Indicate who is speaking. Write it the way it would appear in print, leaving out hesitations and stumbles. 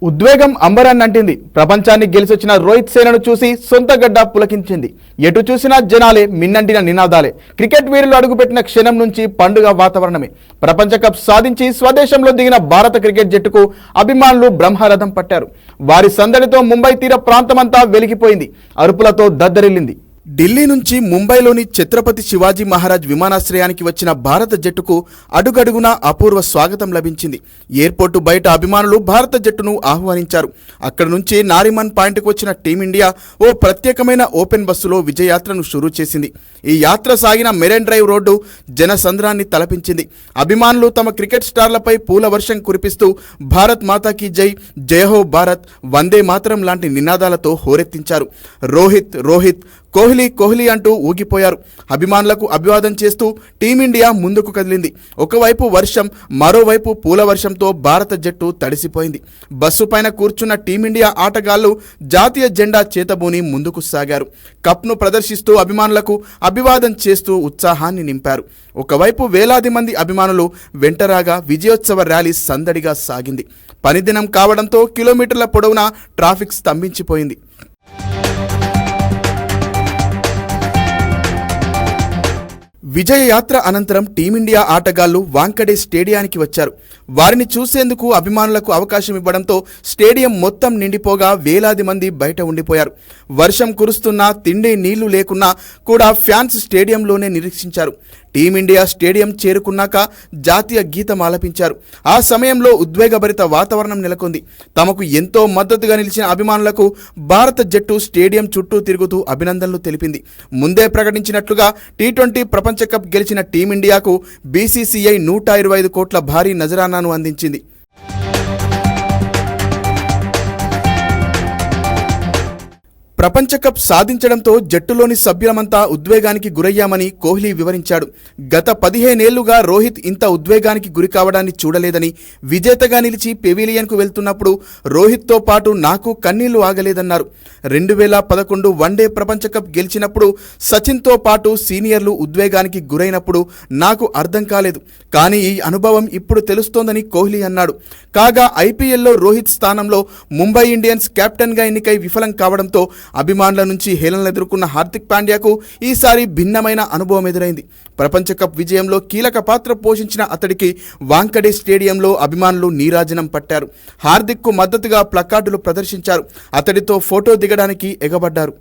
Speaker 1: ఉద్వేగం అంబరాన్నంటింది. ప్రపంచాన్ని గెలిచొచ్చిన రోహిత్ సేనను చూసి సొంత గడ్డ పులకించింది. ఎటు చూసినా జనాలే, మిన్నంటిన నినాదాలే. క్రికెట్ వీరులు అడుగుపెట్టిన క్షణం నుంచి పండుగ వాతావరణమే. ప్రపంచ కప్ సాధించి స్వదేశంలో దిగిన భారత క్రికెట్ జట్టుకు అభిమానులు బ్రహ్మరథం పట్టారు. వారి సందడితో ముంబై తీర ప్రాంతమంతా వెలిగిపోయింది, అరుపులతో దద్దరిల్లింది. ఢిల్లీ నుంచి ముంబైలోని ఛత్రపతి శివాజీ మహారాజ్ విమానాశ్రయానికి వచ్చిన భారత జట్టుకు అడుగడుగునా అపూర్వ స్వాగతం లభించింది. ఎయిర్పోర్టు బయట అభిమానులు భారత జట్టును ఆహ్వానించారు. అక్కడి నుంచి నారిమన్ పాయింట్కు వచ్చిన టీమిండియా ఓ ప్రత్యేకమైన ఓపెన్ బస్సులో విజయయాత్రను షురూ చేసింది. ఈ యాత్ర సాగిన మెరైన్ డ్రైవ్ రోడ్డు జనసంద్రాన్ని తలపించింది. అభిమానులు తమ క్రికెట్ స్టార్లపై పూల వర్షం కురిపిస్తూ భారత్ మాతాకి జై, జయహో భారత్, వందే మాతరం లాంటి నినాదాలతో హోరెత్తించారు. రోహిత్ రోహిత్, కోహ్లీ కోహ్లీ అంటూ ఊగిపోయారు. అభిమానులకు అభివాదం చేస్తూ టీమిండియా ముందుకు కదిలింది. ఒకవైపు వర్షం, మరోవైపు పూల వర్షంతో భారత జట్టు తడిసిపోయింది. బస్సు పైన కూర్చున్న టీమిండియా ఆటగాళ్లు జాతీయ జెండా చేతబూని ముందుకు సాగారు. కప్ను ప్రదర్శిస్తూ అభిమానులకు అభివాదం చేస్తూ ఉత్సాహాన్ని నింపారు. ఒకవైపు వేలాది మంది అభిమానులు వెంటరాగా విజయోత్సవ ర్యాలీ సందడిగా సాగింది. పనిదినం కావడంతో కిలోమీటర్ల పొడవునా ట్రాఫిక్ స్తంభించిపోయింది. విజయ యాత్ర అనంతరం టీమిండియా ఆటగాళ్లు వాంకడే స్టేడియానికి వచ్చారు. వారిని చూసేందుకు అభిమానులకు అవకాశం ఇవ్వడంతో స్టేడియం మొత్తం నిండిపోగా వేలాది మంది బయట ఉండిపోయారు. వర్షం కురుస్తున్నా, తిండి నీళ్లు లేకున్నా కూడా ఫ్యాన్స్ స్టేడియంలోనే నిరీక్షించారు. టీమిండియా స్టేడియం చేరుకున్నాక జాతీయ గీతం ఆలపించారు. ఆ సమయంలో ఉద్వేగభరిత వాతావరణం నెలకొంది. తమకు ఎంతో మద్దతుగా నిలిచిన అభిమానులకు భారత జట్టు స్టేడియం చుట్టూ తిరుగుతూ అభినందనలు తెలిపింది. ముందే ప్రకటించినట్లుగా టీ20 ప్రపంచ కప్ గెలిచిన టీమిండియాకు బీసీసీఐ 125 కోట్ల భారీ నజరానాను అందించింది. ప్రపంచ కప్ సాధించడంతో జట్టులోని సభ్యులమంతా ఉద్వేగానికి గురయ్యామని కోహ్లీ వివరించాడు. గత 15 ఏళ్లుగా రోహిత్ ఇంత ఉద్వేగానికి గురి కావడాన్ని చూడలేదని, విజేతగా నిలిచి పెవిలియన్కు వెళ్తున్నప్పుడు రోహిత్తో పాటు నాకు కన్నీళ్లు ఆగలేదన్నారు. 2011 వన్డే ప్రపంచ కప్ గెలిచినప్పుడు సచిన్తో పాటు సీనియర్లు ఉద్వేగానికి గురైనప్పుడు నాకు అర్థం కాలేదు, కానీ ఈ అనుభవం ఇప్పుడు తెలుస్తోందని కోహ్లీ అన్నాడు. కాగా ఐపీఎల్లో రోహిత్ స్థానంలో ముంబై ఇండియన్స్ కెప్టెన్గా ఎన్నికై విఫలం కావడంతో అభిమానుల నుంచి హేళనలు ఎదుర్కొన్న హార్దిక్ పాండ్యాకు ఈసారి భిన్నమైన అనుభవం ఎదురైంది. ప్రపంచ కప్ విజయంలో కీలక పాత్ర పోషించిన అతడికి వాంకడే స్టేడియంలో అభిమానులు నీరాజనం పట్టారు. హార్దిక్కు మద్దతుగా ప్లకార్డులు ప్రదర్శించారు. అతడితో ఫోటో దిగడానికి ఎగబడ్డారు.